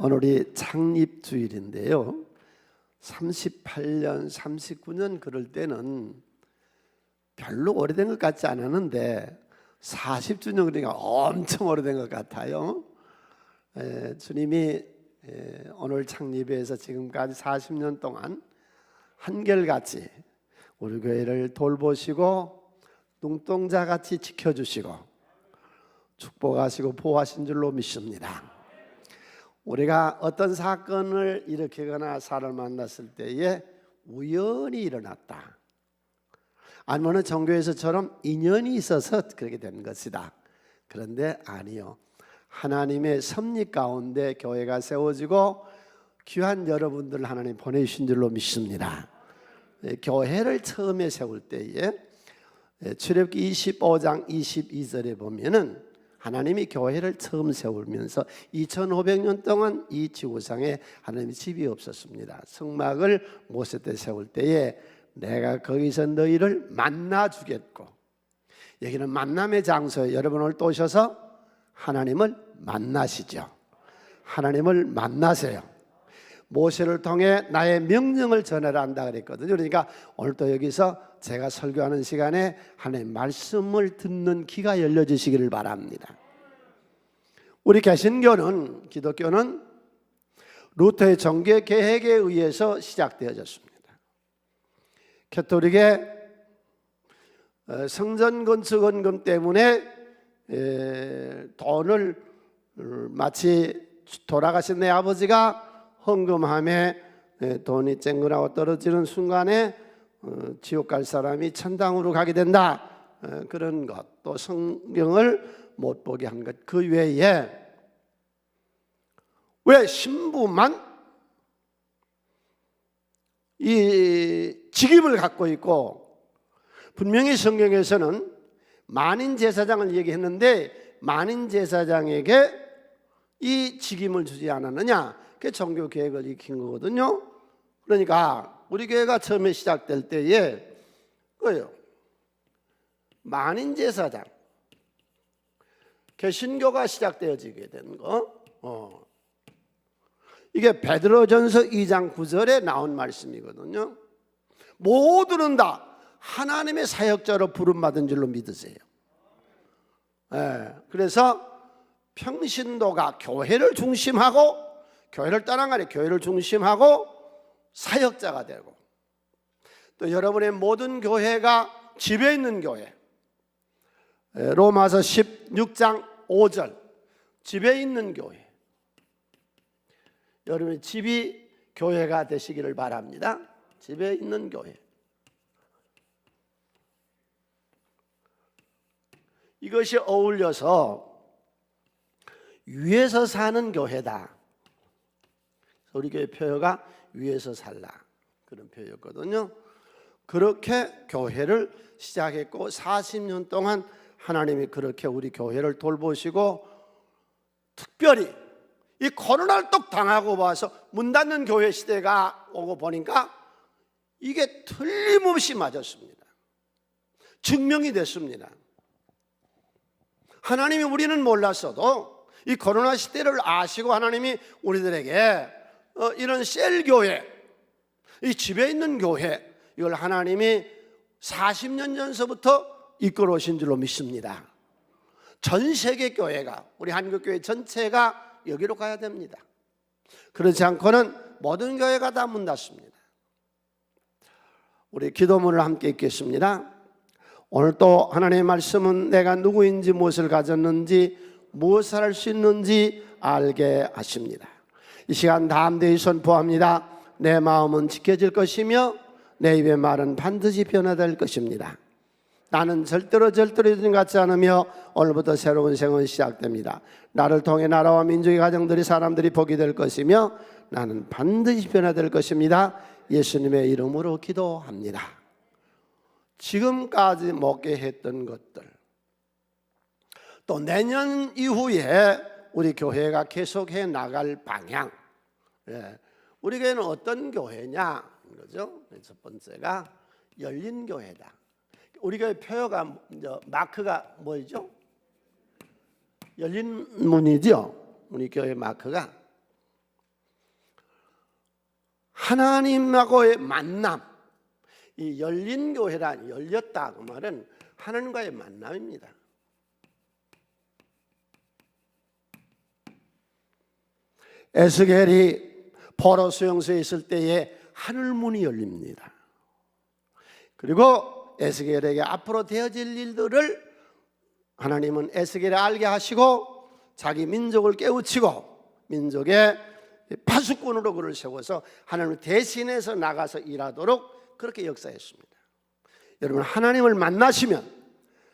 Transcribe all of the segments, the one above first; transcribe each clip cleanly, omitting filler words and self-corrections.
오늘이 창립주일인데요. 38년, 39년 그럴 때는 별로 오래된 것 같지 않았는데 40주년 그러니까 엄청 오래된 것 같아요. 주님이 오늘 창립에서 지금까지 40년 동안 한결같이 우리 교회를 돌보시고 눈동자같이 지켜주시고 축복하시고 보호하신 줄로 믿습니다. 우리가 어떤 사건을 일으키거나 사람을 만났을 때에 우연히 일어났다, 아니면 종교에서처럼 인연이 있어서 그렇게 된 것이다. 그런데 아니요, 하나님의 섭리 가운데 교회가 세워지고 귀한 여러분들 하나님 보내주신 줄로 믿습니다. 교회를 처음에 세울 때에 출애굽기 25장 22절에 보면은 하나님이 교회를 처음 세우면서 2500년 동안 이 지구상에 하나님의 집이 없었습니다. 성막을 모세 때 세울 때에 내가 거기서 너희를 만나 주겠고, 여기는 만남의 장소에 여러분 오늘 또 오셔서 하나님을 만나시죠. 하나님을 만나세요. 모세를 통해 나의 명령을 전하라 한다 그랬거든요. 그러니까 오늘 또 여기서 제가 설교하는 시간에 하나님의 말씀을 듣는 귀가 열려지시기를 바랍니다. 우리 개신교는, 기독교는 루터의 종교 계획에 의해서 시작되어졌습니다. 캐톨릭의 성전 건축 원금 때문에 돈을 마치 돌아가신 내 아버지가 헌금함에 돈이 쨍그라고 떨어지는 순간에 지옥 갈 사람이 천당으로 가게 된다, 그런 것, 또 성경을 못 보게 한 것, 그 외에 왜 신부만 이 직임을 갖고 있고, 분명히 성경에서는 만인 제사장을 얘기했는데 만인 제사장에게 이 직임을 주지 않았느냐, 그게 종교 계획을 익힌 거거든요. 그러니까 우리 교회가 처음에 시작될 때에 그예요, 만인 제사장, 개신교가 시작되어지게 된 거. 이게 베드로전서 2장 9절에 나온 말씀이거든요. 모두는 다 하나님의 사역자로 부름받은 줄로 믿으세요. 그래서 평신도가 교회를 중심하고, 교회를 떠난 거 아니에요. 교회를 중심하고 사역자가 되고, 또 여러분의 모든 교회가 집에 있는 교회, 로마서 16장 5절, 집에 있는 교회, 여러분의 집이 교회가 되시기를 바랍니다. 집에 있는 교회. 이것이 어울려서 위에서 사는 교회다. 우리 교회 표어가 위에서 살라, 그런 표현이었거든요. 그렇게 교회를 시작했고 40년 동안 하나님이 그렇게 우리 교회를 돌보시고, 특별히 이 코로나를 또 당하고 와서 문 닫는 교회 시대가 오고 보니까 이게 틀림없이 맞았습니다. 증명이 됐습니다. 하나님이 우리는 몰랐어도 이 코로나 시대를 아시고 하나님이 우리들에게 이런 셀교회, 이 집에 있는 교회, 이걸 하나님이 40년 전서부터 이끌어 오신 줄로 믿습니다. 전 세계 교회가, 우리 한국교회 전체가 여기로 가야 됩니다. 그렇지 않고는 모든 교회가 다 문 닫습니다. 우리 기도문을 함께 읽겠습니다. 오늘 또 하나님의 말씀은 내가 누구인지, 무엇을 가졌는지, 무엇을 할 수 있는지 알게 하십니다. 이 시간 담대히 선포합니다. 내 마음은 지켜질 것이며 내 입의 말은 반드시 변화될 것입니다. 나는 절대로 주님 같지 않으며 오늘부터 새로운 생은 시작됩니다. 나를 통해 나라와 민족의 가정들이, 사람들이 복이 될 것이며 나는 반드시 변화될 것입니다. 예수님의 이름으로 기도합니다. 지금까지 목회했던 것들, 또 내년 이후에 우리 교회가 계속해 나갈 방향, 우리 교회는 어떤 교회냐, 그죠? 첫 번째가 열린 교회다. 우리 교회 표어가, 마크가 뭐죠? 열린 문이죠. 우리 교회 마크가 하나님하고의 만남, 이 열린 교회란 열렸다 그 말은 하나님과의 만남입니다. 에스겔이 포로 수용소에 있을 때에 하늘문이 열립니다. 그리고 에스겔에게 앞으로 되어질 일들을 하나님은 에스겔에 알게 하시고 자기 민족을 깨우치고 민족의 파수꾼으로 그를 세워서 하나님을 대신해서 나가서 일하도록 그렇게 역사했습니다. 여러분, 하나님을 만나시면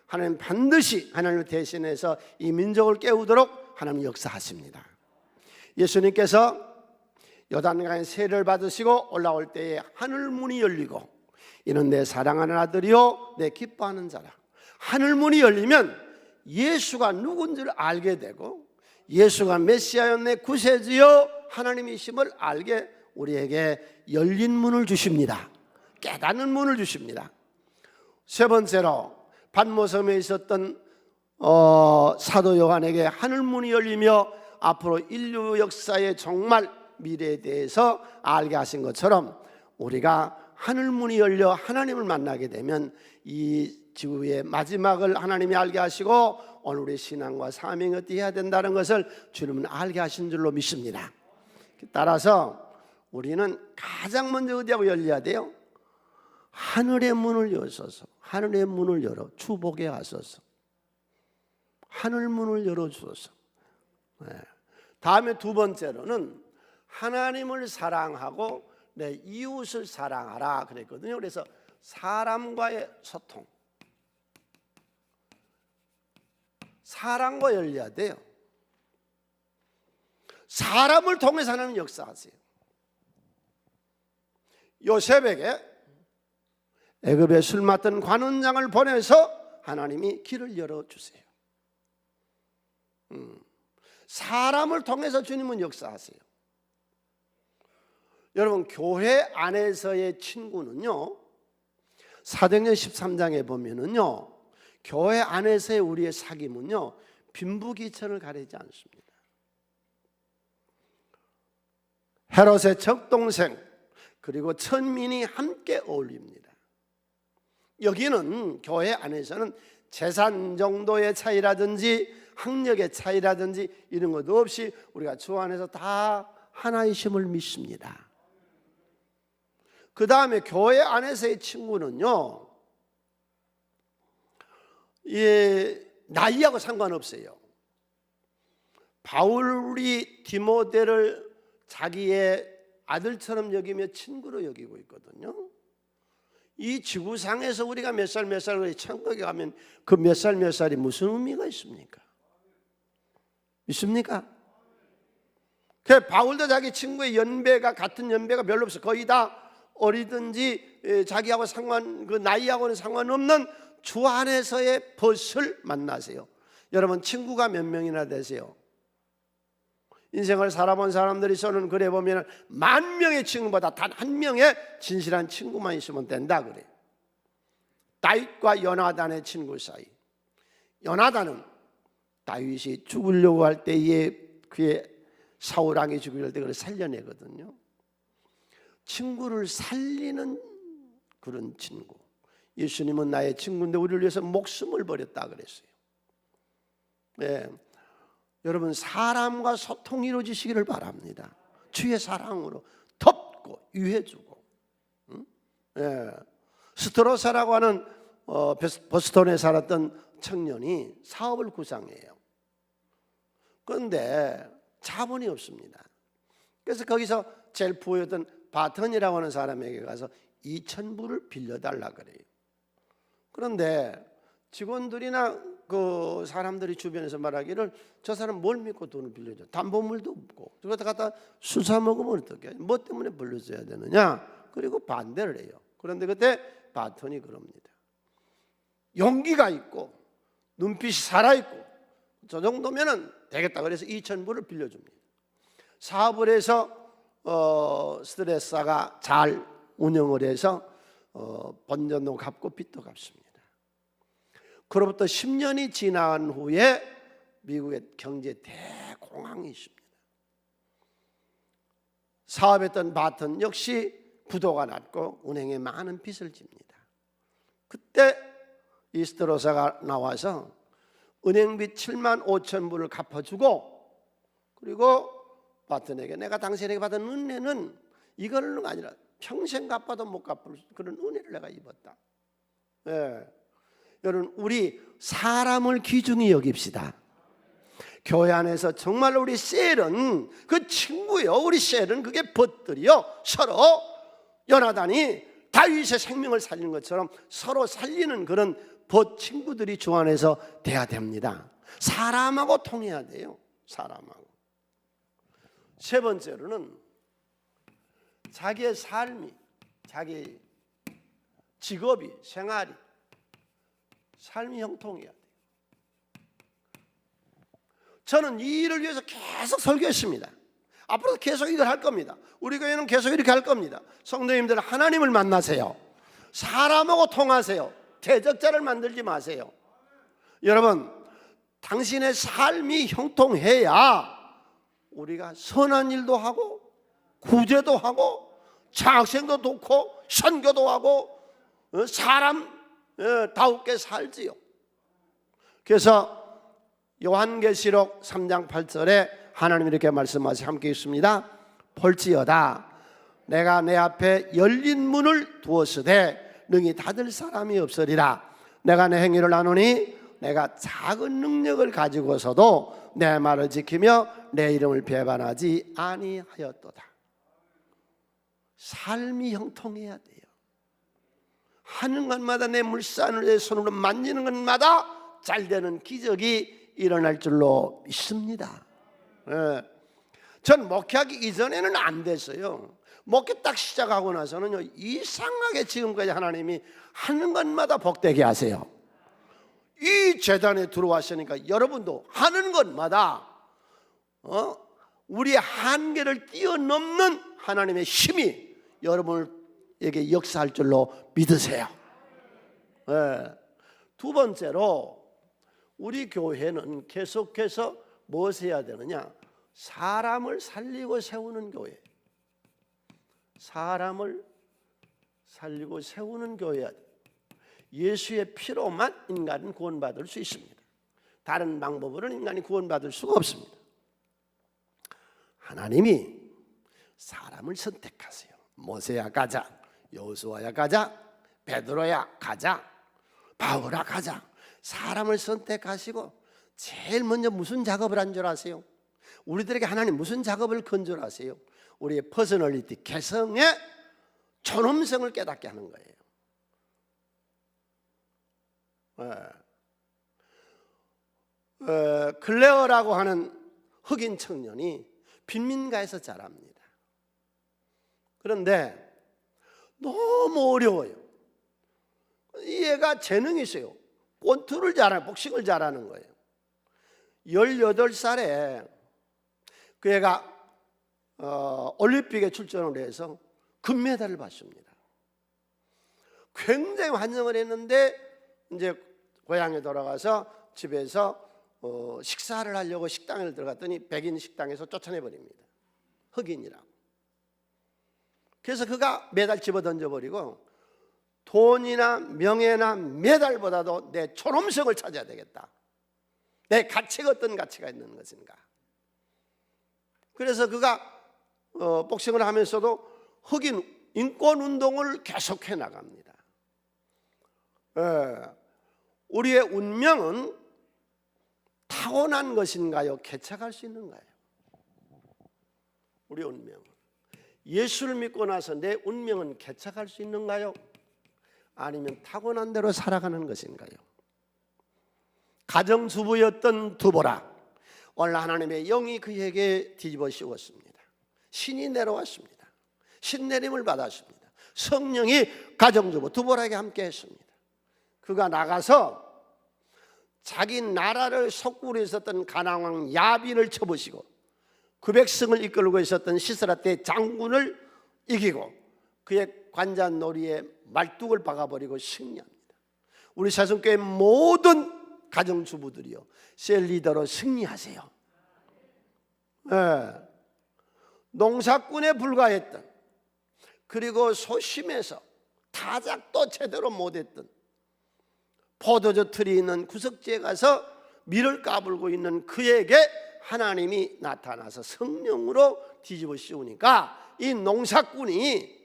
하나님 반드시 하나님을 대신해서 이 민족을 깨우도록 하나님 역사하십니다. 예수님께서 요단강에 세례를 받으시고 올라올 때에 하늘문이 열리고 이는 내 사랑하는 아들이요 내 기뻐하는 자라. 하늘문이 열리면 예수가 누군지를 알게 되고 예수가 메시아여 내 구세주여 하나님이심을 알게 우리에게 열린 문을 주십니다. 깨닫는 문을 주십니다. 세 번째로 pat모섬에 있었던 사도 요한에게 하늘문이 열리며 앞으로 인류 역사의 정말 미래에 대해서 알게 하신 것처럼 우리가 하늘문이 열려 하나님을 만나게 되면 이 지구의 마지막을 하나님이 알게 하시고 오늘 우리의 신앙과 사명이 어떻게 해야 된다는 것을 주님은 알게 하신 줄로 믿습니다. 따라서 우리는 가장 먼저 어디하고 열려야 돼요? 하늘의 문을 여셔서, 하늘의 문을 열어 축복에 하소서. 하늘 문을 열어주소서. 다음에 두 번째로는 하나님을 사랑하고 내 이웃을 사랑하라 그랬거든요. 그래서 사람과의 소통, 사랑과 열려야 돼요. 사람을 통해서 하나님 역사하세요. 요셉에게 애굽에 술 맡던 관원장을 보내서 하나님이 길을 열어주세요. 사람을 통해서 주님은 역사하세요. 여러분, 교회 안에서의 친구는요, 사도행전 13장에 보면은요, 교회 안에서의 우리의 사귐은요 빈부귀천을 가리지 않습니다. 헤롯의 적동생 그리고 천민이 함께 어울립니다. 여기는 교회 안에서는 재산 정도의 차이라든지 학력의 차이라든지 이런 것도 없이 우리가 주 안에서 다 하나이심을 믿습니다. 그 다음에 교회 안에서의 친구는요, 나이하고 상관없어요. 바울이 디모데를 자기의 아들처럼 여기며 친구로 여기고 있거든요. 이 지구상에서 우리가 몇 살 천국에 가면 그 몇 살이 무슨 의미가 있습니까? 있습니까? 그 바울도 자기 친구의 연배가 같은 연배가 별로 없어. 거의 다 어리든지 자기하고 그 나이하고는 상관없는 주 안에서의 벗을 만나세요. 여러분, 친구가 몇 명이나 되세요? 인생을 살아본 사람들이 써는 글에 보면 10,000명의 친구보다 단 한 명의 진실한 친구만 있으면 된다 그래요. 다윗과 요나단의 친구 사이. 요나단은 다윗이 죽으려고 할 때에 그의 사울 왕이 죽을 때 그를 살려내거든요. 친구를 살리는 그런 친구. 예수님은 나의 친구인데 우리를 위해서 목숨을 버렸다 그랬어요. 네. 여러분, 사람과 소통이 이루어지시기를 바랍니다. 주의 사랑으로 덮고 유해주고. 네. 스트로사라고 하는 보스턴에 살았던 청년이 사업을 구상해요. 그런데 자본이 없습니다. 그래서 거기서 제일 부였던 바턴이라고 하는 사람에게 가서 2,000불을 빌려달라 그래요. 그런데 직원들이나 그 사람들이 주변에서 말하기를 저 사람 뭘 믿고 돈을 빌려줘? 담보물도 없고 저거 갖다 술 사 먹으면 어떡해? 뭐 때문에 빌려줘야 되느냐? 그리고 반대를 해요. 그런데 그때 바턴이 그럽니다. 용기가 있고 눈빛이 살아있고 저 정도면은 되겠다. 그래서 2,000불을 빌려줍니다. 사업을 해서 스트레스가 잘 운영을 해서 번전도 갚고 빚도 갚습니다. 그로부터 10년이 지난 후에 미국의 경제 대공황이 있습니다. 사업했던 바튼 역시 부도가 났고 은행에 많은 빚을 집니다. 그때 이스드로사가 나와서 은행빚 7만 5천 불을 갚아주고, 그리고 바튼에게 내가 당신에게 받은 은혜는 이거는 아니라 평생 갚아도 못 갚을 그런 은혜를 내가 입었다. 예. 여러분, 우리 사람을 귀중히 여깁시다. 교회 안에서 정말 우리 셀은 그 친구요, 우리 셀은 그게 벗들이요, 서로 요나단이 다윗의 생명을 살리는 것처럼 서로 살리는 그런 벗 친구들이 주 안에서 돼야 됩니다. 사람하고 통해야 돼요. 사람하고. 세 번째로는 자기의 삶이, 자기 직업이, 생활이, 삶이 형통해야 돼요. 저는 이 일을 위해서 계속 설교했습니다. 앞으로도 계속 이걸 할 겁니다. 우리 교회는 계속 이렇게 할 겁니다. 성도님들, 하나님을 만나세요. 사람하고 통하세요. 대적자를 만들지 마세요. 여러분, 당신의 삶이 형통해야 우리가 선한 일도 하고 구제도 하고 장학생도 돕고 선교도 하고 사람다우게 살지요. 그래서 요한계시록 3장 8절에 하나님이 이렇게 말씀하시 함께 있습니다. 볼지어다 내가 내 앞에 열린 문을 두었으되 능히 닫을 사람이 없으리라. 내가 내 행위를 아노니 내가 작은 능력을 가지고서도 내 말을 지키며 내 이름을 배반하지 아니하였도다. 삶이 형통해야 돼요. 하는 것마다 내 물산을 내 손으로 만지는 것마다 잘되는 기적이 일어날 줄로 믿습니다. 전 목회하기 이전에는 안 됐어요. 목회 딱 시작하고 나서는요, 이상하게 지금까지 하나님이 하는 것마다 복되게 하세요. 이 재단에 들어왔으니까 여러분도 하는 것마다 우리의 한계를 뛰어넘는 하나님의 힘이 여러분에게 역사할 줄로 믿으세요. 두 번째로 우리 교회는 계속해서 무엇을 해야 되느냐? 사람을 살리고 세우는 교회. 사람을 살리고 세우는 교회야. 예수의 피로만 인간은 구원받을 수 있습니다. 다른 방법으로는 인간이 구원받을 수가 없습니다. 하나님이 사람을 선택하세요. 모세야 가자, 여호수아야 가자, 베드로야 가자, 바울아 가자. 사람을 선택하시고 제일 먼저 무슨 작업을 한 줄 아세요? 우리들에게 하나님 무슨 작업을 건 줄 아세요? 우리의 퍼스널리티, 개성의 존엄성을 깨닫게 하는 거예요. 클레어라고 하는 흑인 청년이 빈민가에서 자랍니다. 그런데 너무 어려워요. 이 애가 재능이 있어요. 권투를 잘하는, 복싱을 잘하는 거예요. 18살에 그 애가 올림픽에 출전을 해서 금메달을 받습니다. 굉장히 환영을 했는데 이제 고향에 돌아가서 집에서 식사를 하려고 식당에 들어갔더니 백인 식당에서 쫓아내버립니다. 흑인이라고. 그래서 그가 메달 집어 던져버리고 돈이나 명예나 메달보다도 내 존엄성을 찾아야 되겠다. 내 가치가 어떤 가치가 있는 것인가. 그래서 그가 복싱을 하면서도 흑인 인권운동을 계속해 나갑니다. 우리의 운명은 타고난 것인가요? 개척할 수 있는가요? 우리의 운명은 예수를 믿고 나서 내 운명은 개척할 수 있는가요? 아니면 타고난 대로 살아가는 것인가요? 가정주부였던 두보라, 오늘 하나님의 영이 그에게 뒤집어 씌웠습니다. 신이 내려왔습니다. 신내림을 받았습니다. 성령이 가정주부 두보라에게 함께 했습니다. 그가 나가서 자기 나라를 속국으로 있었던 가나안 야빈을 쳐부시고 그 백성을 이끌고 있었던 시스라 때 장군을 이기고 그의 관자놀이에 말뚝을 박아버리고 승리합니다. 우리 사성교회 모든 가정주부들이요, 셀 리더로 승리하세요. 농사꾼에 불과했던, 그리고 소심해서 타작도 제대로 못했던, 포도주 틀이 있는 구석지에 가서 밀을 까불고 있는 그에게 하나님이 나타나서 성령으로 뒤집어 씌우니까 이 농사꾼이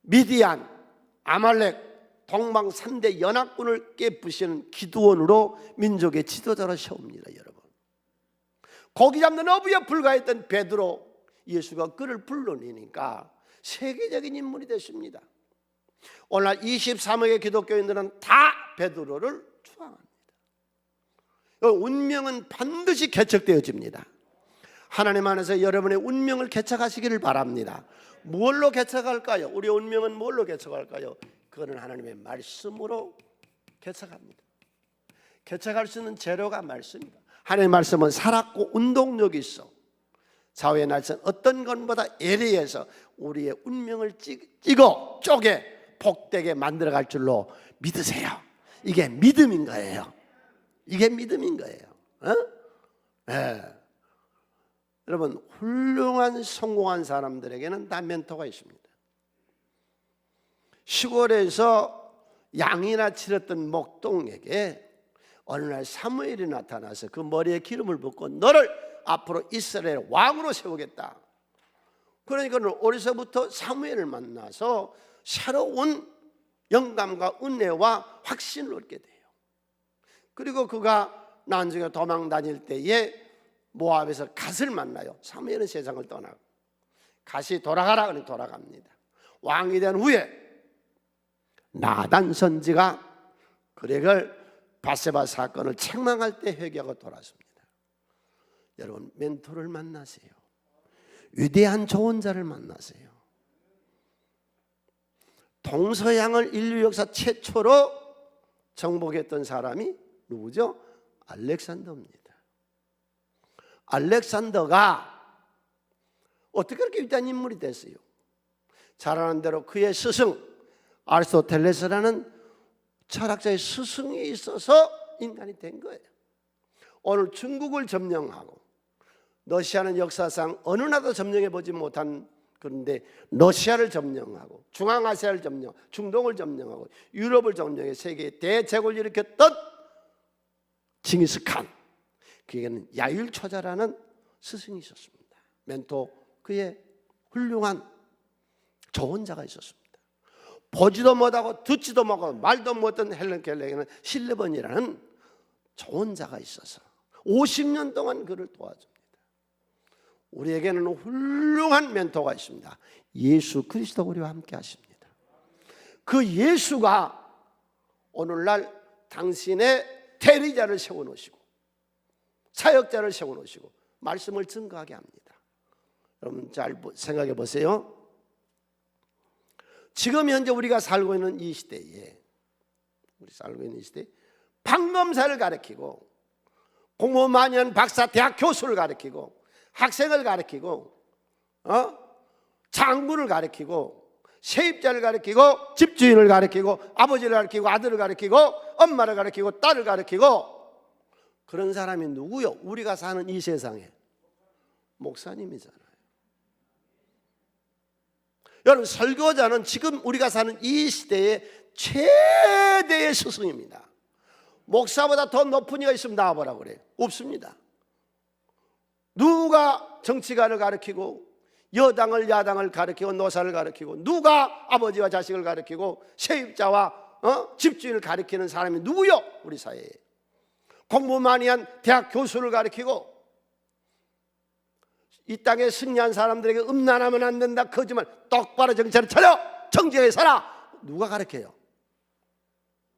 미디안, 아말렉, 동방 3대 연합군을 깨부시는 기드온으로 민족의 지도자로 세웁니다. 여러분, 고기 잡는 어부에 불과했던 베드로, 예수가 그를 불러내니까 세계적인 인물이 됐습니다. 오늘날 23억의 기독교인들은 다 베드로를 추앙합니다. 운명은 반드시 개척되어집니다. 하나님 안에서 여러분의 운명을 개척하시기를 바랍니다. 뭘로 개척할까요? 우리의 운명은 뭘로 개척할까요? 그거는 하나님의 말씀으로 개척합니다. 개척할 수 있는 재료가 말씀입니다. 하나님의 말씀은 살았고 운동력이 있어 좌우의 날선 어떤 것보다 예리해서 우리의 운명을 찍어 쪼개 복되게 만들어갈 줄로 믿으세요. 이게 믿음인 거예요. 이게 믿음인 거예요. 네. 여러분, 훌륭한 성공한 사람들에게는 다 멘토가 있습니다. 시골에서 양이나 치렀던 목동에게 어느 날 사무엘이 나타나서 그 머리에 기름을 붓고 너를 앞으로 이스라엘 왕으로 세우겠다. 그러니까 어려서부터 사무엘을 만나서 새로운 영감과 은혜와 확신을 얻게 돼요. 그리고 그가 나중에 도망 다닐 때에 모압에서 갓을 만나요. 사무엘은 세상을 떠나고 갓이 돌아가라 그러니 돌아갑니다. 왕이 된 후에 나단 선지가 그렉을 바세바 사건을 책망할 때 회개하고 돌아섭니다. 여러분, 멘토를 만나세요. 위대한 조언자를 만나세요. 동서양을 인류 역사 최초로 정복했던 사람이 누구죠? 알렉산더입니다. 알렉산더가 어떻게 그렇게 위대한 인물이 됐어요? 잘 아는 대로 그의 스승 아리스토텔레스라는 철학자의 스승이 있어서 인간이 된 거예요. 오늘 중국을 점령하고 러시아는 역사상 어느 나라도 점령해 보지 못한, 그런데 러시아를 점령하고 중앙아시아를 점령, 중동을 점령하고 유럽을 점령해 세계의 대제국을 일으켰던 징기스칸, 그에게는 야율초자라는 스승이 있었습니다. 멘토, 그의 훌륭한 조언자가 있었습니다. 보지도 못하고 듣지도 못하고 말도 못한 헬렌 켈러에게는 실레번이라는 조언자가 있어서 50년 동안 그를 도와줍니다. 우리에게는 훌륭한 멘토가 있습니다. 예수 그리스도 우리와 함께 하십니다. 그 예수가 오늘날 당신의 대리자를 세워놓으시고 사역자를 세워놓으시고 말씀을 증거하게 합니다. 여러분 잘 생각해 보세요. 지금 현재 우리가 살고 있는 이 시대에, 판검사를 가르치고 공부 많이 한 박사 대학 교수를 가르치고 학생을 가르치고 장군을 가르치고 세입자를 가르치고 집주인을 가르치고 아버지를 가르치고 아들을 가르치고 엄마를 가르치고 딸을 가르치고 그런 사람이 누구요? 우리가 사는 이 세상에 목사님이잖아요. 여러분, 설교자는 지금 우리가 사는 이 시대의 최대의 스승입니다. 목사보다 더 높은 이가 있으면 나와보라고 그래요. 없습니다. 누가 정치가를 가르치고 여당을 야당을 가르치고 노사를 가르치고 누가 아버지와 자식을 가르치고 세입자와 집주인을 가르치는 사람이 누구요? 우리 사회에. 공부 많이 한 대학 교수를 가르치고 이 땅에 승리한 사람들에게 음란하면 안 된다, 거짓말, 똑바로 정체를 차려, 정직하게 살아. 누가 가르쳐요?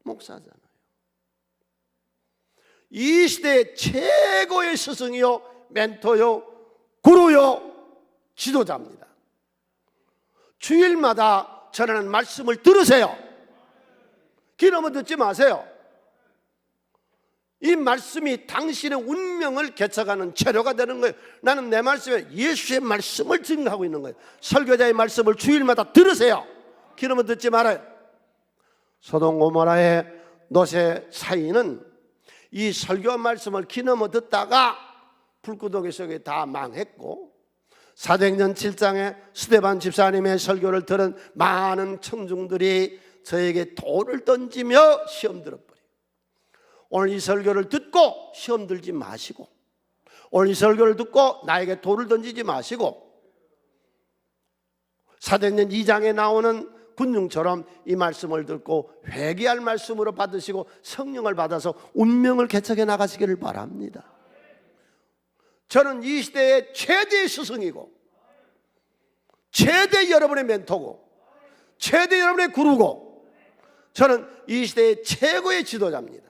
목사잖아요. 이 시대의 최고의 스승이요, 멘토요, 구루요, 지도자입니다. 주일마다 전하는 말씀을 들으세요. 귀로만 듣지 마세요. 이 말씀이 당신의 운명을 개척하는 재료가 되는 거예요. 나는 내 말씀에 예수의 말씀을 증거하고 있는 거예요. 설교자의 말씀을 주일마다 들으세요. 귀로만 듣지 말아요. 소돔 고모라의 노세 사이는 이 설교 말씀을 귀로만 듣다가 불구덩이 속에 다 망했고 사도행전 7장에 스데반 집사님의 설교를 들은 많은 청중들이 저에게 돌을 던지며 시험 들어버려요. 오늘 이 설교를 듣고 시험 들지 마시고, 오늘 이 설교를 듣고 나에게 돌을 던지지 마시고, 사도행전 2장에 나오는 군중처럼 이 말씀을 듣고 회개할 말씀으로 받으시고 성령을 받아서 운명을 개척해 나가시기를 바랍니다. 저는 이 시대의 최대의 스승이고, 최대 여러분의 멘토고, 최대 여러분의 구루고, 저는 이 시대의 최고의 지도자입니다.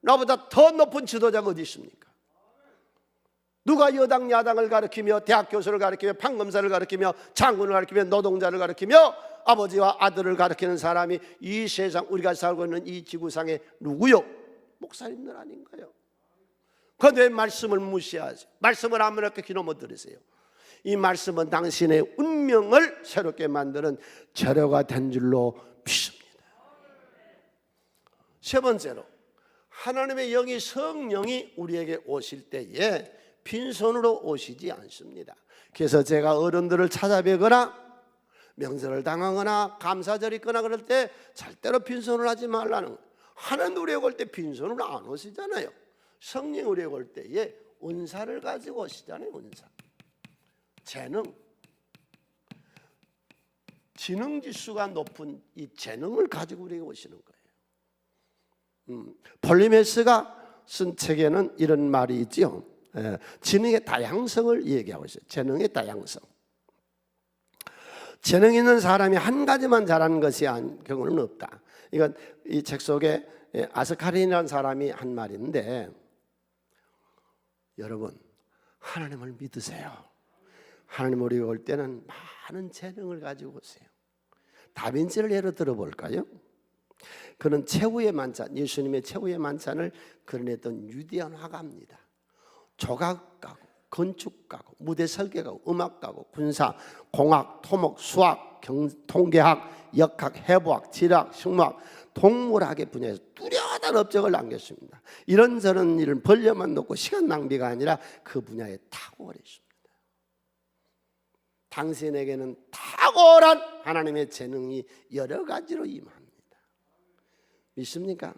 나보다 더 높은 지도자가 어디 있습니까? 누가 여당 야당을 가르치며 대학 교수를 가르치며 판검사를 가르치며 장군을 가르치며 노동자를 가르치며 아버지와 아들을 가르치는 사람이 이 세상, 우리가 살고 있는 이 지구상에 누구요? 목사님들 아닌가요? 그런데 왜 말씀을 무시하세요? 말씀을 아무렇게 귀넘어 들으세요. 이 말씀은 당신의 운명을 새롭게 만드는 재료가 된 줄로 믿습니다. 세 번째로, 하나님의 영이, 성령이 우리에게 오실 때에 빈손으로 오시지 않습니다. 그래서 제가 어른들을 찾아뵈거나 명절을 당하거나 감사절이 있거나 그럴 때 절대로 빈손을 하지 말라는 거예요. 하나님 우리에게 올 때 빈손으로 안 오시잖아요. 성령 우리에게 올 때에 은사를 가지고 오시잖아요. 은사, 재능, 지능지수가 높은 이 재능을 가지고 우리에게 오시는 거예요. 폴리메스가 쓴 책에는 이런 말이 있죠. 지능의 다양성을 얘기하고 있어요. 재능의 다양성. 재능 있는 사람이 한 가지만 잘하는 것이 경우는 없다. 이건 이 책 속에 아스카린이라는 사람이 한 말인데, 여러분 하나님을 믿으세요. 하나님 우리가 올 때는 많은 재능을 가지고 오세요. 다빈치를 예로 들어볼까요? 그는 최후의 만찬, 예수님의 최후의 만찬을 그려냈던 위대한 화가입니다. 조각가고, 건축가고, 무대 설계가고, 음악가고, 군사, 공학, 토목, 수학, 통계학, 역학, 해부학, 지리학, 식물학, 동물학의 분야에서 뚜렷한 업적을 남겼습니다. 이런저런 일을 벌려만 놓고 시간 낭비가 아니라 그 분야에 탁월해 있습니다. 당신에게는 탁월한 하나님의 재능이 여러 가지로 임합니다. 믿습니까?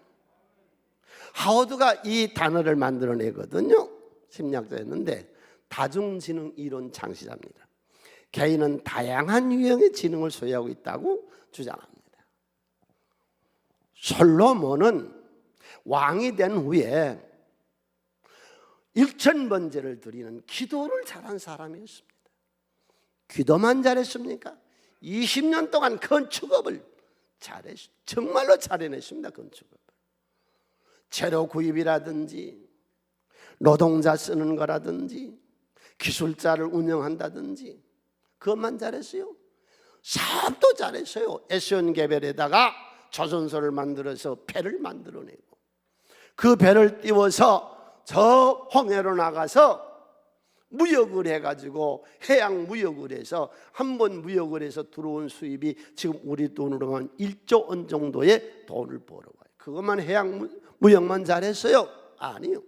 하워드가 이 단어를 만들어내거든요. 심리학자였는데 다중지능 이론 창시자입니다. 개인은 다양한 유형의 지능을 소유하고 있다고 주장합니다. 솔로몬은 왕이 된 후에 1000번제를 드리는 기도를 잘한 사람이었습니다. 기도만 잘했습니까? 20년 동안 건축업을 정말로 잘해냈습니다. 건축업을. 재료 구입이라든지 노동자 쓰는 거라든지 기술자를 운영한다든지 그것만 잘했어요. 사업도 잘했어요. 에스온 개별에다가 조선소를 만들어서 배를 만들어내고 그 배를 띄워서 저 홍해로 나가서 무역을 해가지고 해양 무역을 해서 한 번 무역을 해서 들어온 수입이 지금 우리 돈으로만 1조 원 정도의 돈을 벌어와요. 그것만 해양 무역만 잘했어요? 아니요.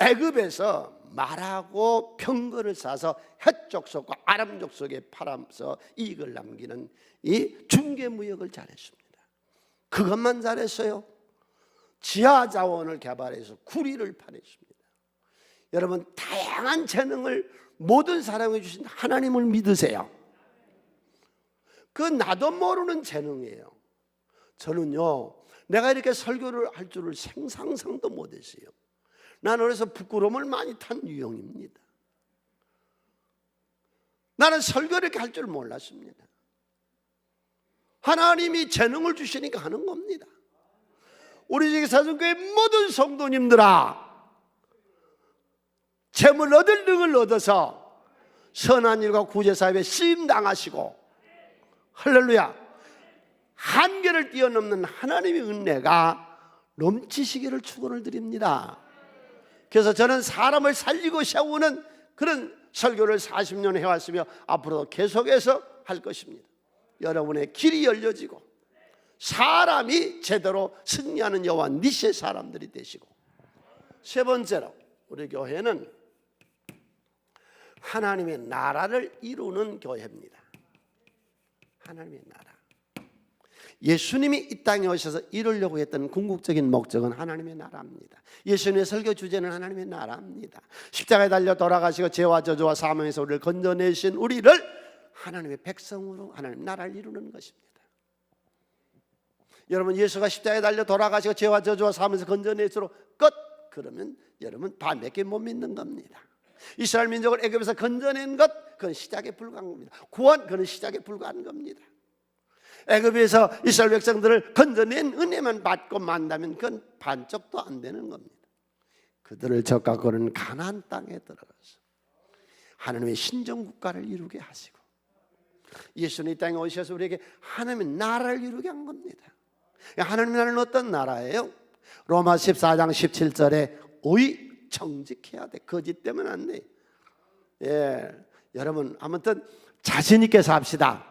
애굽에서 말하고 병거를 사서 헷족속과 아람족속에 팔아서 이익을 남기는 이 중개무역을 잘했습니다. 그것만 잘했어요? 지하자원을 개발해서 구리를 파냈습니다. 여러분, 다양한 재능을 모든 사람에 주신 하나님을 믿으세요. 그 나도 모르는 재능이에요. 저는요, 내가 이렇게 설교를 할 줄을 상상도 못했어요. 나는 그래서 부끄러움을 많이 탄 유형입니다. 나는 설교를 이렇게 할 줄 몰랐습니다. 하나님이 재능을 주시니까 하는 겁니다. 우리 지금 사순교회 모든 성도님들아, 재물 얻을 능을 얻어서 선한 일과 구제사업에 쓰임당하시고, 할렐루야, 한계를 뛰어넘는 하나님의 은혜가 넘치시기를 축원을 드립니다. 그래서 저는 사람을 살리고 세우는 그런 설교를 40년 해왔으며 앞으로도 계속해서 할 것입니다. 여러분의 길이 열려지고 사람이 제대로 승리하는 여호와 니시의 사람들이 되시고, 세 번째로 우리 교회는 하나님의 나라를 이루는 교회입니다. 하나님의 나라. 예수님이 이 땅에 오셔서 이루려고 했던 궁극적인 목적은 하나님의 나라입니다. 예수님의 설교 주제는 하나님의 나라입니다. 십자가에 달려 돌아가시고 죄와 저주와 사망에서 우리를 건져내신 우리를 하나님의 백성으로 하나님 나라를 이루는 것입니다. 여러분, 예수가 십자가에 달려 돌아가시고 죄와 저주와 사망에서 건져내시로 끝, 그러면 여러분 다 몇 개 못 믿는 겁니다. 이스라엘 민족을 애굽에서 건져낸 것, 그건 시작에 불과한 겁니다. 구원, 그건 시작에 불과한 겁니다. 애굽에서 이스라엘 백성들을 건져낸 은혜만 받고 만다면 그건 반쪽도 안 되는 겁니다. 그들을 적각거리는 가나안 땅에 들어가서 하나님의 신정국가를 이루게 하시고, 예수님 이 땅에 오셔서 우리에게 하나님의 나라를 이루게 한 겁니다. 하나님의 나라는 어떤 나라예요? 로마 14장 17절에 의 정직해야 돼. 거짓 되면 안 돼. 여러분, 아무튼 자신 있게 삽시다.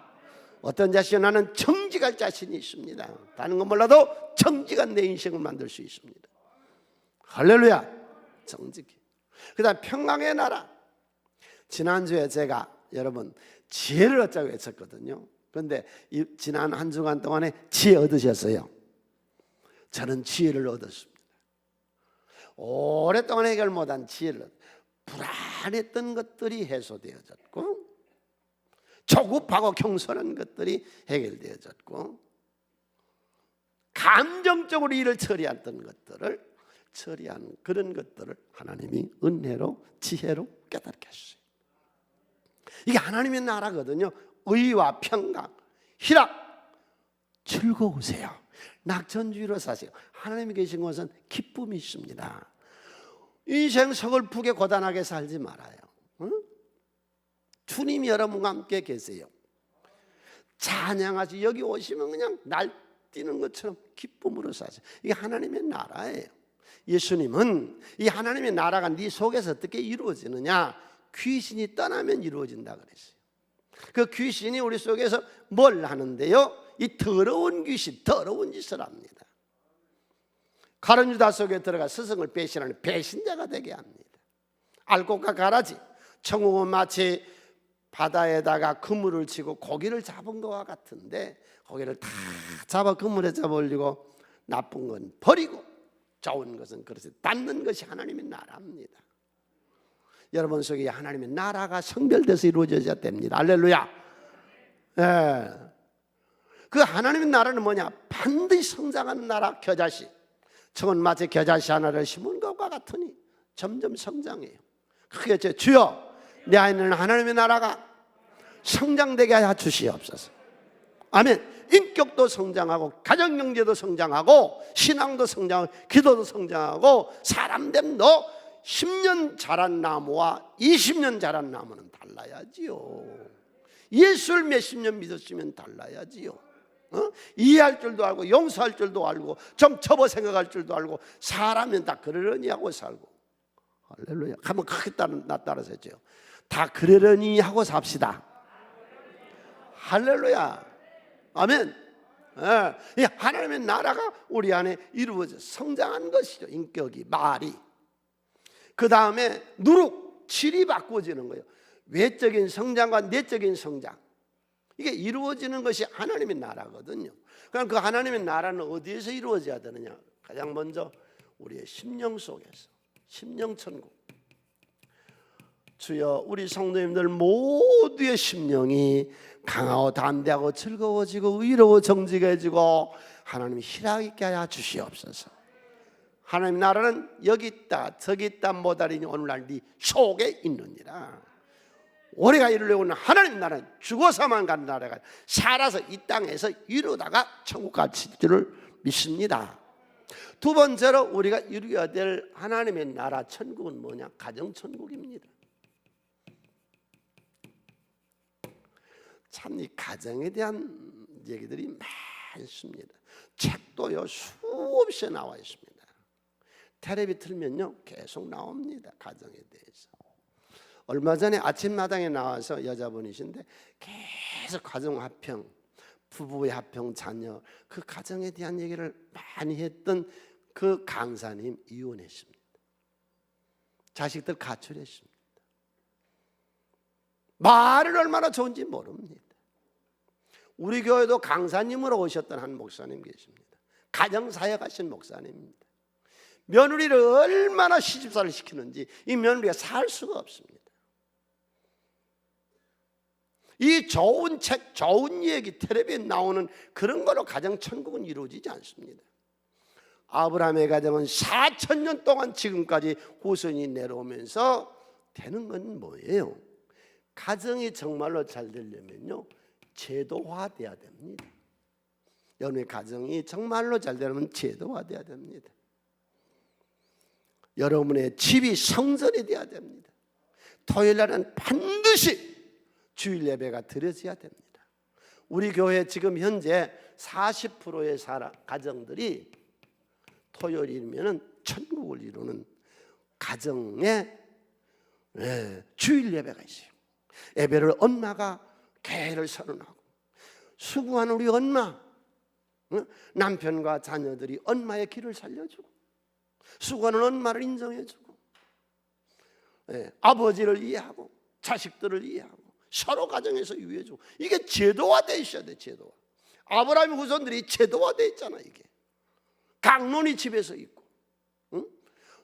어떤 자신은 나는 정직할 자신이 있습니다. 다른 건 몰라도 정직한 내 인생을 만들 수 있습니다. 할렐루야. 정직해. 그 다음 평강의 나라. 지난주에 제가 여러분 지혜를 얻자고 했었거든요. 그런데 지난 한 주간 동안에 지혜 얻으셨어요? 저는 지혜를 얻었습니다. 오랫동안 해결 못한 지혜를, 불안했던 것들이 해소되어졌고, 조급하고 경솔한 것들이 해결되어졌고, 감정적으로 일을 처리했던 것들을 처리하는 그런 것들을 하나님이 은혜로 지혜로 깨닫게 하셨어요. 이게 하나님의 나라거든요. 의와 평강, 희락, 즐거우세요. 낙천주의로 사세요. 하나님이 계신 것은 기쁨이 있습니다. 인생 서글프게 고단하게 살지 말아요. 주님이 여러분과 함께 계세요. 찬양하시, 여기 오시면 그냥 날뛰는 것처럼 기쁨으로 사세요. 이게 하나님의 나라예요. 예수님은 이 하나님의 나라가 네 속에서 어떻게 이루어지느냐, 귀신이 떠나면 이루어진다 그랬어요. 그 귀신이 우리 속에서 뭘 하는데요? 이 더러운 귀신, 더러운 짓을 합니다. 가룟 유다 속에 들어가 스승을 배신하는 배신자가 되게 합니다. 알곡과 가라지, 천국은 마치 바다에다가 그물을 치고 고기를 잡은 것과 같은데, 고기를 다 잡아 그물에 잡아 올리고 나쁜 건 버리고 좋은 것은 그릇에 닿는 것이 하나님의 나라입니다. 여러분 속에 하나님의 나라가 성별돼서 이루어져야 됩니다. 할렐루야. 그 하나님의 나라는 뭐냐? 반드시 성장하는 나라. 겨자씨, 청은 마치 겨자씨 하나를 심은 것과 같으니 점점 성장해요. 크게 제 주여, 내 안에는 하나님의 나라가 성장되게 하여 주시옵소서. 아멘. 인격도 성장하고, 가정경제도 성장하고, 신앙도 성장하고, 기도도 성장하고, 사람됨도 10년 자란 나무와 20년 자란 나무는 달라야지요. 예수를 몇십 년 믿었으면 달라야지요. 이해할 줄도 알고, 용서할 줄도 알고, 좀 접어 생각할 줄도 알고, 사람은 다 그러려니 하고 살고. 할렐루야. 한번 크게 따라서 했죠. 다 그러려니 하고 삽시다. 할렐루야. 아멘. 하나님의 나라가 우리 안에 이루어져 성장한 것이죠. 인격이, 말이. 그 다음에 누룩, 질이 바꾸어지는 거예요. 외적인 성장과 내적인 성장, 이게 이루어지는 것이 하나님의 나라거든요. 그럼 그 하나님의 나라는 어디에서 이루어져야 되느냐? 가장 먼저 우리의 심령 속에서, 심령천국. 주여, 우리 성도님들 모두의 심령이 강하고 담대하고 즐거워지고 의로워 정직해지고 하나님이 희락 있게 하여 주시옵소서. 하나님 나라는 여기 있다 저기 있다 못하리니 오늘날 네 속에 있느니라. 우리가 이루려고 하는 하나님 나라는 죽어서만 가는 나라가, 살아서 이 땅에서 이루다가 천국 갈 줄을 믿습니다. 두 번째로 우리가 이루어야 될 하나님의 나라 천국은 뭐냐? 가정천국입니다. 참 이 가정에 대한 얘기들이 많습니다. 책도요 수없이 나와 있습니다. 텔레비 틀면요 계속 나옵니다. 가정에 대해서. 얼마 전에 아침마당에 나와서 여자분이신데 계속 가정화평, 부부의 화평, 자녀, 그 가정에 대한 얘기를 많이 했던 그 강사님 이혼했습니다. 자식들 가출했습니다. 말은 얼마나 좋은지 모릅니다. 우리 교회도 강사님으로 오셨던 한 목사님 계십니다. 가정사역 하신 목사님입니다. 며느리를 얼마나 시집살이를 시키는지 이 며느리가 살 수가 없습니다. 이 좋은 책, 좋은 얘기, 텔레비에 나오는 그런 거로 가정 천국은 이루어지지 않습니다. 아브라함의 가정은 4,000년 동안 지금까지 후손이 내려오면서 되는 건 뭐예요? 가정이 정말로 잘 되려면요, 제도화돼야 됩니다. 여러분의 가정이 정말로 잘 되려면 제도화돼야 됩니다. 여러분의 집이 성전이 돼야 됩니다. 토요일 날은 반드시 주일 예배가 드려져야 됩니다. 우리 교회 지금 현재 40%의 가정들이 토요일이면 천국을 이루는 가정에 주일 예배가 있어요. 예배를 엄마가 교회를 선언하고, 수고하는 우리 엄마, 남편과 자녀들이 엄마의 길을 살려주고, 수고하는 엄마를 인정해주고, 아버지를 이해하고 자식들을 이해하고 서로 가정에서 유해주고, 이게 제도화되어 있어야 돼. 제도화. 아브라함 후손들이 제도화되어 있잖아. 이게 강론이 집에서 있고,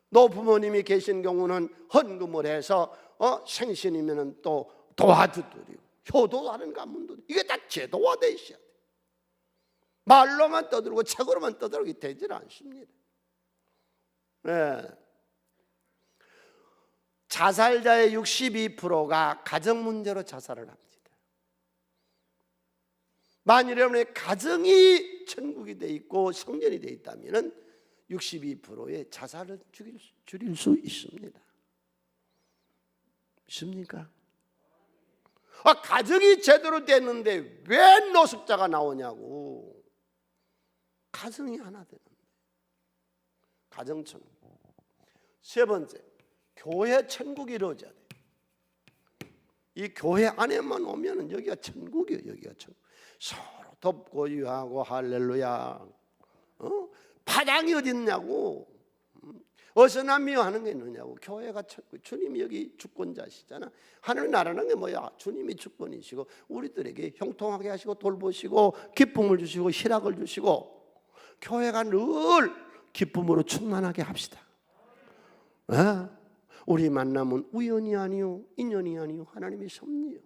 노부모님이 계신 경우는 헌금을 해서 생신이면 또 도와주드리고, 효도하는 가문도, 이게 다 제도화되어 있어야 돼. 말로만 떠들고 책으로만 떠들고 되질 않습니다. 자살자의 62%가 가정 문제로 자살을 합니다. 만일 여러분의 가정이 천국이 돼 있고 성전이 돼 있다면 62%의 자살을 줄일 수 있습니다. 믿습니까? 가정이 제대로 됐는데 왜 노숙자가 나오냐고. 가정이 하나 되는데. 가정 천국. 세 번째, 교회 천국이 이루어져야 돼. 이 교회 안에만 오면은 여기가 천국이에요. 여기가 천국. 서로 돕고 유하고 할렐루야. 파장이 어디 있냐고. 어서 남미요 하는 게 있느냐고. 교회가 천국. 주님이 여기 주권자시잖아. 하늘 나라는 게 뭐야? 주님이 주권이시고 우리들에게 형통하게 하시고 돌보시고 기쁨을 주시고 희락을 주시고, 교회가 늘 기쁨으로 충만하게 합시다. 우리 만남은 우연이 아니요 인연이 아니요 하나님의 섭리요.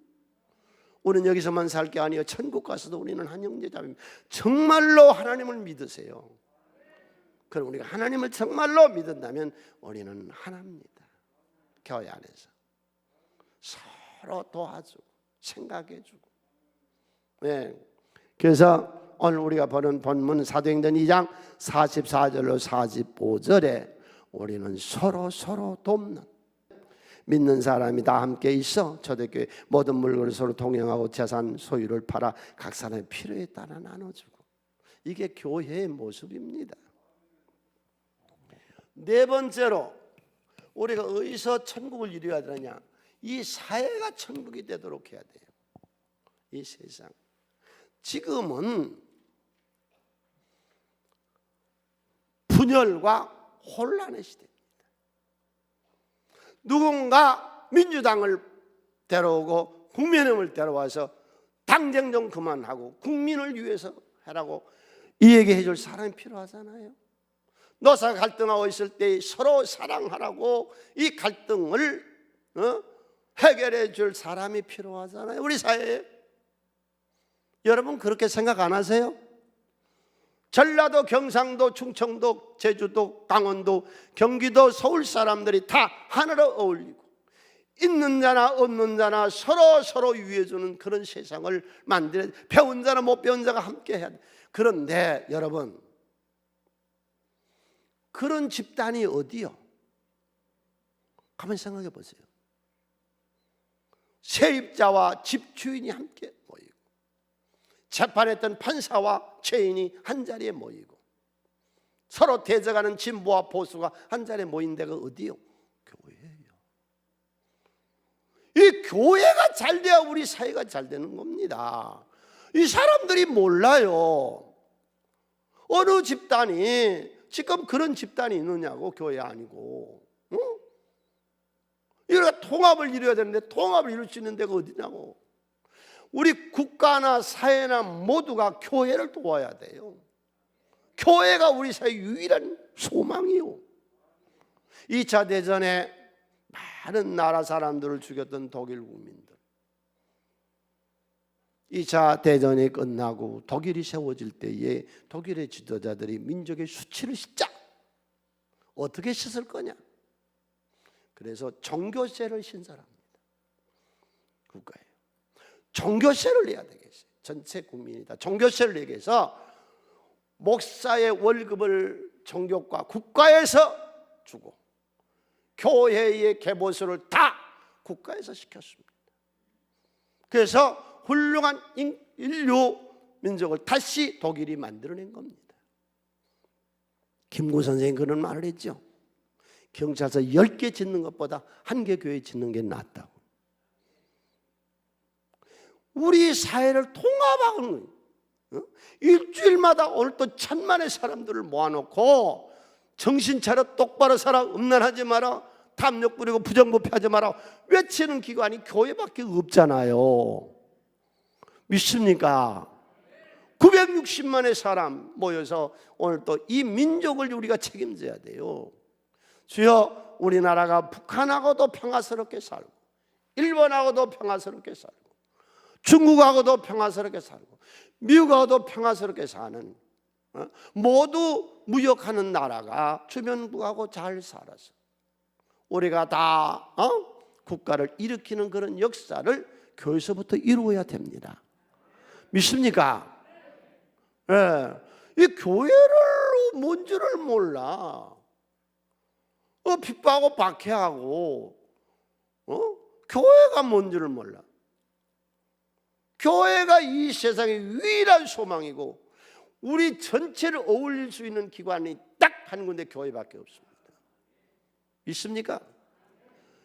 우리는 여기서만 살 게 아니요 천국 가서도 우리는 한 형제자매입니다. 정말로 하나님을 믿으세요. 그럼 우리가 하나님을 정말로 믿는다면 우리는 하나입니다. 교회 안에서 서로 도와주고 생각해주고. 그래서 오늘 우리가 보는 본문 사도행전 2장 44절로 45절에 우리는 서로 돕는, 믿는 사람이 다 함께 있어 초대교회 모든 물건을 서로 동행하고 재산 소유를 팔아 각 사람의 필요에 따라 나눠주고, 이게 교회의 모습입니다. 네 번째로 우리가 어디서 천국을 이루어야 되느냐? 이 사회가 천국이 되도록 해야 돼요. 이 세상 지금은 분열과 혼란의 시대입니다. 누군가 민주당을 데려오고 국민의힘을 데려와서 당정 좀 그만하고 국민을 위해서 하라고 이 얘기해 줄 사람이 필요하잖아요. 노사 갈등하고 있을 때 서로 사랑하라고 이 갈등을 해결해 줄 사람이 필요하잖아요. 우리 사회에. 여러분 그렇게 생각 안 하세요? 전라도, 경상도, 충청도, 제주도, 강원도, 경기도, 서울 사람들이 다 하나로 어울리고 있는 자나 없는 자나 서로 위해주는 그런 세상을 만들어야 돼. 배운 자나 못 배운 자가 함께 해야 돼. 그런데 여러분, 그런 집단이 어디요? 가만히 생각해 보세요. 세입자와 집주인이 함께 모이고, 재판했던 판사와 죄인이 한 자리에 모이고, 서로 대적하는 진보와 보수가 한 자리에 모인 데가 어디요? 교회예요. 이 교회가 잘 돼야 우리 사회가 잘 되는 겁니다. 이 사람들이 몰라요. 어느 집단이 지금 그런 집단이 있느냐고. 교회 아니고. 이렇게 통합을 이루어야 되는데 통합을 이룰 수 있는 데가 어디냐고. 우리 국가나 사회나 모두가 교회를 도와야 돼요. 교회가 우리 사회의 유일한 소망이요. 2차 대전에 많은 나라 사람들을 죽였던 독일 국민들, 2차 대전이 끝나고 독일이 세워질 때에 독일의 지도자들이 민족의 수치를 씻자. 어떻게 씻을 거냐? 그래서 종교세를 신설합니다. 국가에 종교세를 내야 되겠어요. 전체 국민이다. 종교세를 내게 해서 목사의 월급을 종교과 국가에서 주고 교회의 개보수를 다 국가에서 시켰습니다. 그래서 훌륭한 인류 민족을 다시 독일이 만들어낸 겁니다. 김구 선생이 그런 말을 했죠. 경찰서 10개 짓는 것보다 1개 교회 짓는 게 낫다고. 우리 사회를 통합하는 거예요. 일주일마다 오늘 또 1000만의 사람들을 모아놓고 정신 차려 똑바로 살아, 음란하지 마라, 탐욕 부리고 부정부패하지 마라 외치는 기관이 교회밖에 없잖아요. 믿습니까? 960만의 사람 모여서 오늘 또 이 민족을 우리가 책임져야 돼요. 주여, 우리나라가 북한하고도 평화스럽게 살고 일본하고도 평화스럽게 살고 중국하고도 평화스럽게 살고 미국하고도 평화스럽게 사는 모두 무역하는 나라가 주변국하고 잘 살아서 우리가 다 국가를 일으키는 그런 역사를 교회에서부터 이루어야 됩니다. 믿습니까? 예. 이 교회를 뭔지를 몰라. 핍박하고 박해하고 교회가 뭔지를 몰라. 교회가 이 세상의 유일한 소망이고 우리 전체를 어울릴 수 있는 기관이 딱 한 군데 교회밖에 없습니다. 믿습니까?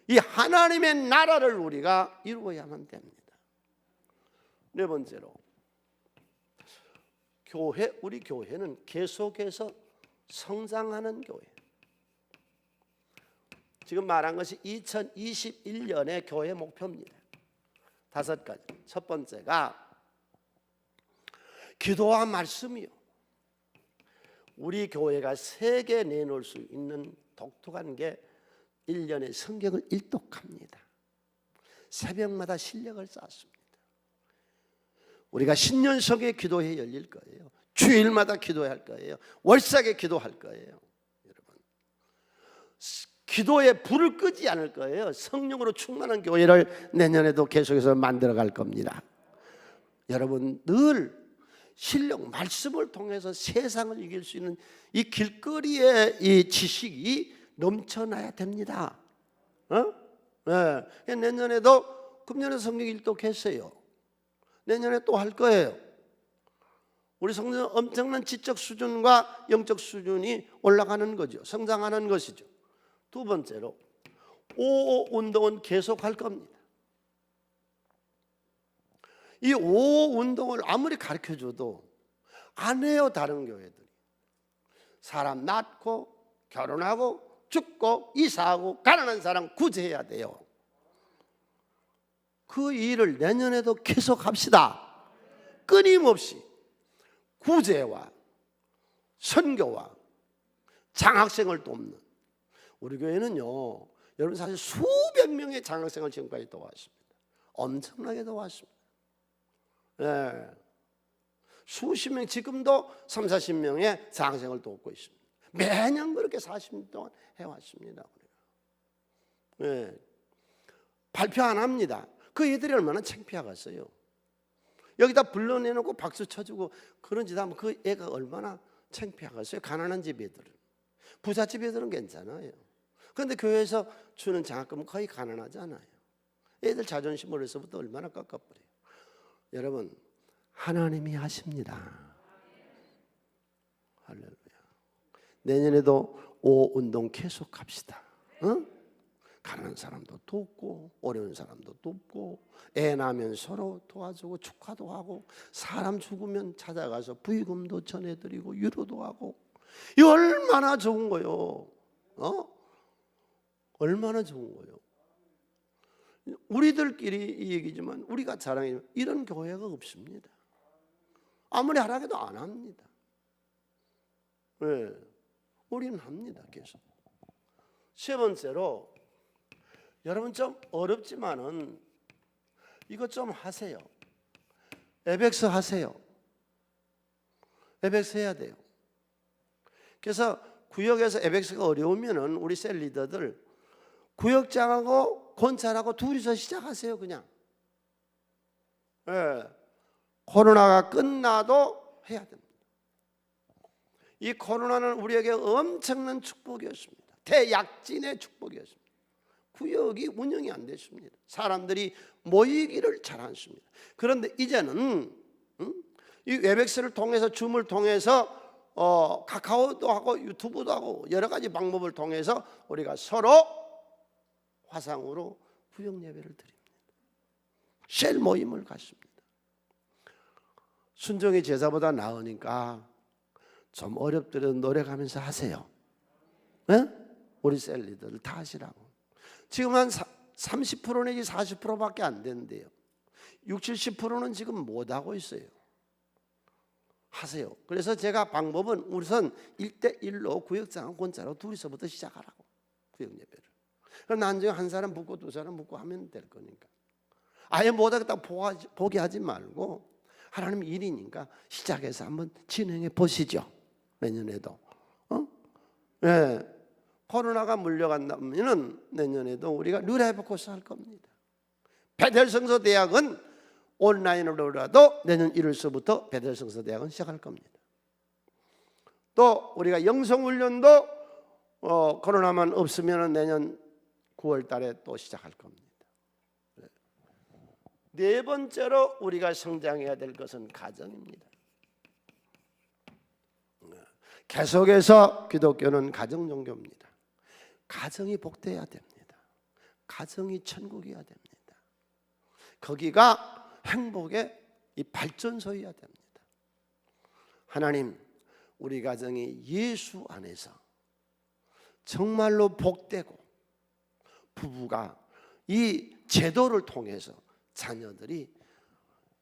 이 하나님의 나라를 우리가 이루어야만 됩니다. 네 번째로 우리 교회는 계속해서 성장하는 교회. 지금 말한 것이 2021년의 교회 목표입니다. 5가지. 첫 번째가 기도와 말씀이요. 우리 교회가 세계 내놓을 수 있는 독특한 게 1년에 성경을 일독합니다. 새벽마다 실력을 쌓습니다. 우리가 신년석에 기도회 열릴 거예요. 주일마다 기도할 거예요. 월삭에 기도할 거예요. 여러분, 기도에 불을 끄지 않을 거예요. 성령으로 충만한 교회를 내년에도 계속해서 만들어갈 겁니다. 여러분, 늘 신령 말씀을 통해서 세상을 이길 수 있는 이 길거리의 이 지식이 넘쳐나야 됩니다. 네. 내년에도 금년에 성경 일독했어요. 내년에 또 할 거예요. 우리 성도는 엄청난 지적 수준과 영적 수준이 올라가는 거죠. 성장하는 것이죠. 두 번째로 5.5 운동은 계속할 겁니다. 이 5.5 운동을 아무리 가르쳐줘도 안 해요. 다른 교회들이. 사람 낳고 결혼하고 죽고 이사하고 가난한 사람 구제해야 돼요. 그 일을 내년에도 계속합시다. 끊임없이 구제와 선교와 장학생을 돕는 우리 교회는요, 여러분 사실 수백 명의 장학생을 지금까지 도왔습니다. 엄청나게 도왔습니다. 네. 수십 명, 지금도 3, 40명의 장학생을 돕고 있습니다. 매년 그렇게 40년 동안 해왔습니다. 네. 발표 안 합니다. 그 애들이 얼마나 창피하겠어요. 여기다 불러내놓고 박수 쳐주고 그런 짓 하면 그 애가 얼마나 창피하겠어요. 가난한 집 애들은. 부잣집 애들은 괜찮아요. 그런데 교회에서 주는 장학금은 거의 가난하지 않아요. 애들 자존심을 해서부터 얼마나 깎아버려요. 여러분, 하나님이 하십니다. 할렐루야. 내년에도 5 운동 계속합시다. 가난한 사람도 돕고 어려운 사람도 돕고 애 낳으면 서로 도와주고 축하도 하고 사람 죽으면 찾아가서 부의금도 전해드리고 위로도 하고 이 얼마나 좋은 거요. 얼마나 좋은 거요. 우리들끼리 이 얘기지만 우리가 자랑해 이런 교회가 없습니다. 아무리 하라고 안 합니다. 네, 우리는 합니다. 계속. 세 번째로 여러분 좀 어렵지만은 이것 좀 하세요. 에벡스 하세요. 에벡스 해야 돼요. 그래서 구역에서 에벡스가 어려우면은 우리 셀 리더들 구역장하고 권찰하고 둘이서 시작하세요. 그냥. 네. 코로나가 끝나도 해야 됩니다. 이 코로나는 우리에게 엄청난 축복이었습니다. 대약진의 축복이었습니다. 구역이 운영이 안 됐습니다. 사람들이 모이기를 잘 않습니다. 그런데 이제는 이 웨벡스를 통해서 줌을 통해서 카카오도 하고 유튜브도 하고 여러 가지 방법을 통해서 우리가 서로 화상으로 구역 예배를 드립니다. 셀 모임을 갖습니다. 순종이 제사보다 나으니까 좀 어렵더라도 노력하면서 하세요. 네? 우리 셀 리더들 다 하시라고. 지금 한 30% 내지 40%밖에 안 되는데요. 60, 70%는 지금 못하고 있어요. 하세요. 그래서 제가 방법은 우선 1대1로 구역장 권자로 둘이서부터 시작하라고. 구역 예배를. 그럼 나중에 한 사람 붙고 두 사람 붙고 하면 될 거니까. 아예 못하겠다고 포기하지 말고 하나님 일이니까 시작해서 한번 진행해 보시죠. 내년에도. 네. 코로나가 물려간다면 내년에도 우리가 뉴라이프 코스 할 겁니다. 베델성서 대학은 온라인으로라도 내년 1월서부터 베델성서 대학은 시작할 겁니다. 또 우리가 영성훈련도 코로나만 없으면 내년 9월 달에 또 시작할 겁니다. 네 번째로 우리가 성장해야 될 것은 가정입니다. 계속해서 기독교는 가정 종교입니다. 가정이 복되어야 됩니다. 가정이 천국이어야 됩니다. 거기가 행복의 이 발전소여야 됩니다. 하나님, 우리 가정이 예수 안에서 정말로 복되고 부부가 이 제도를 통해서 자녀들이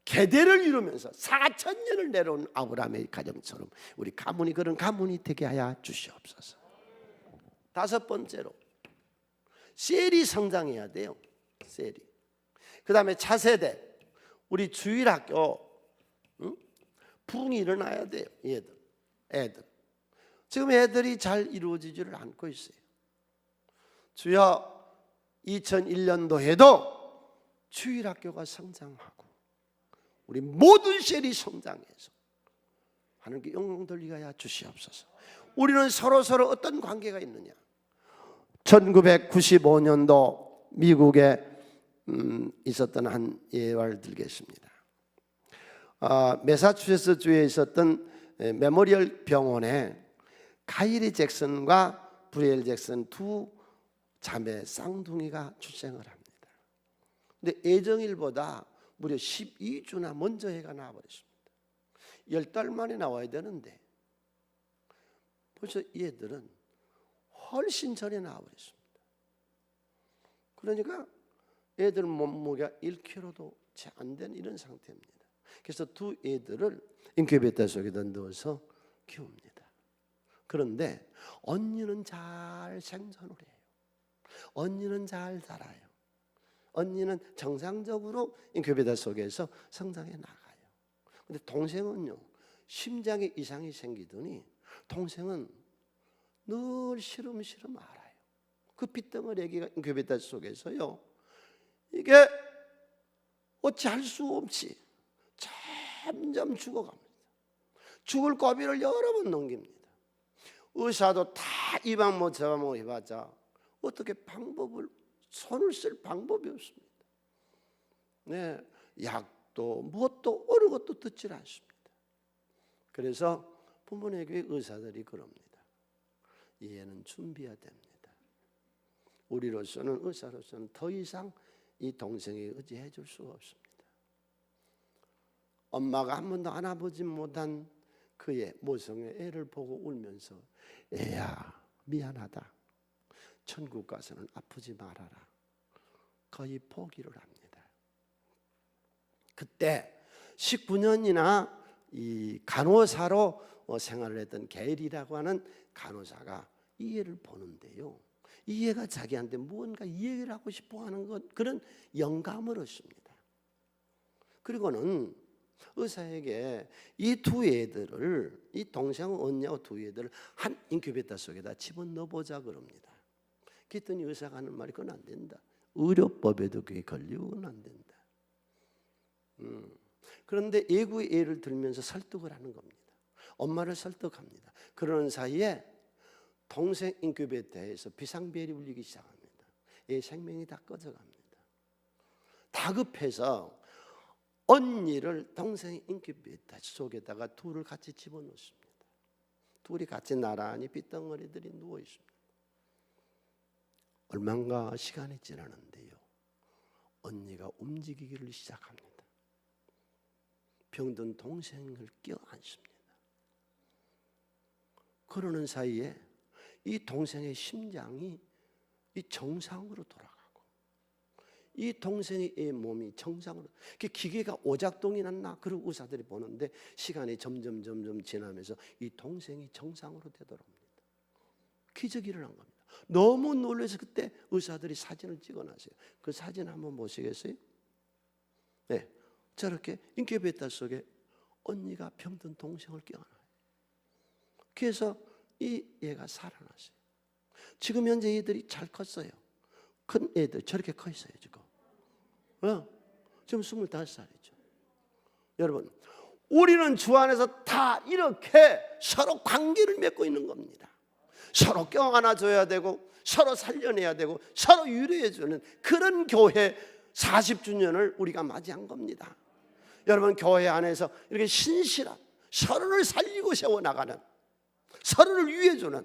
계대를 이루면서 4,000년을 내려온 아브라함의 가정처럼 우리 가문이 그런 가문이 되게 하여 주시옵소서. 다섯 번째로 셀이 성장해야 돼요. 셀이. 그 다음에 차세대 우리 주일학교 부흥이 일어나야 돼요. 애들 지금 애들이 잘 이루어지지를 않고 있어요. 주여 2001년도에도 주일학교가 성장하고 우리 모든 셀이 성장해서 하나님께 영광 돌리게 하여 주시옵소서. 우리는 서로 어떤 관계가 있느냐? 1995년도 미국에 있었던 한 예화를 들겠습니다. 매사추세츠 주에 있었던 메모리얼 병원에 카이리 잭슨과 브리엘 잭슨 두 자매 쌍둥이가 출생을 합니다. 근데 예정일보다 무려 12주나 먼저 해가 나와버렸습니다. 10달 만에 나와야 되는데 벌써 이 애들은 훨씬 전에 나와버렸습니다. 그러니까 애들 몸무게가 1kg도 채 안 되는 이런 상태입니다. 그래서 두 애들을 인큐베이터 속에다 넣어서 키웁니다. 그런데 언니는 잘 생존을 해요. 언니는 잘 자라요. 언니는 정상적으로 인큐베이터 속에서 성장해 나가요. 근데 동생은요, 심장에 이상이 생기더니 동생은 늘 시름시름 앓아요. 그 핏덩어리 애기가 인큐베이터 속에서요, 이게 어찌할 수 없이 점점 죽어갑니다. 죽을 고비를 여러 번 넘깁니다. 의사도 다 이 방법 저 방법 해봤자 어떻게 손을 쓸 방법이 없습니다. 네, 약도 무엇도 어느 것도 듣질 않습니다. 그래서 부모에게 의사들이 그럽니다. 얘는 준비해야 됩니다. 우리로서는 의사로서는 더 이상 이 동생에 의지해 줄 수가 없습니다. 엄마가 한 번도 안아보지 못한 그의 모성의 애를 보고 울면서 애야 미안하다. 천국 가서는 아프지 말아라. 거의 포기를 합니다. 그때 19년이나 이 간호사로 생활을 했던 게일이라고 하는 간호사가 이 애를 보는데요, 이 애가 자기한테 무언가 이야기를 하고 싶어 하는 것, 그런 영감을 얻습니다. 그리고는 의사에게 이 두 애들을, 이 동생 언니하고 두 애들을 한 인큐베이터 속에다 집어넣어보자 그럽니다. 그랬더니 의사가 하는 말이 그건 안 된다. 의료법에도 그게 걸리고는 안 된다. 그런데 애구의 애를 들면서 설득을 하는 겁니다. 엄마를 설득합니다. 그러는 사이에 동생 인큐베이터에서 비상벨이 울리기 시작합니다. 애 생명이 다 꺼져갑니다. 다급해서 언니를 동생 인큐베이터 속에다가 둘을 같이 집어넣습니다. 둘이 같이 나란히 삐덩어리들이 누워 있습니다. 얼마인가 시간이 지나는데요, 언니가 움직이기를 시작합니다. 병든 동생을 껴안습니다. 그러는 사이에 이 동생의 심장이 이 정상으로 돌아가고, 이 동생의 몸이 정상으로, 기계가 오작동이 났나? 그리고 의사들이 보는데 시간이 점점 지나면서 이 동생이 정상으로 되돌아옵니다. 기적이 일어난 겁니다. 너무 놀라서 그때 의사들이 사진을 찍어놨어요. 그 사진 한번 보시겠어요? 네, 저렇게 인큐베이터 속에 언니가 병든 동생을 껴안아요. 그래서 이 애가 살아났어요. 지금 현재 애들이 잘 컸어요. 큰 애들 저렇게 커 있어요 지금. 지금 25살이죠. 여러분, 우리는 주 안에서 다 이렇게 서로 관계를 맺고 있는 겁니다. 서로 껴안아줘야 되고, 서로 살려내야 되고, 서로 위로해주는 그런 교회 40주년을 우리가 맞이한 겁니다. 여러분, 교회 안에서 이렇게 신실한, 서로를 살리고 세워나가는, 서로를 위해주는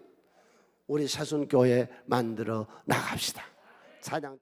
우리 사순교회 만들어 나갑시다. 찬양.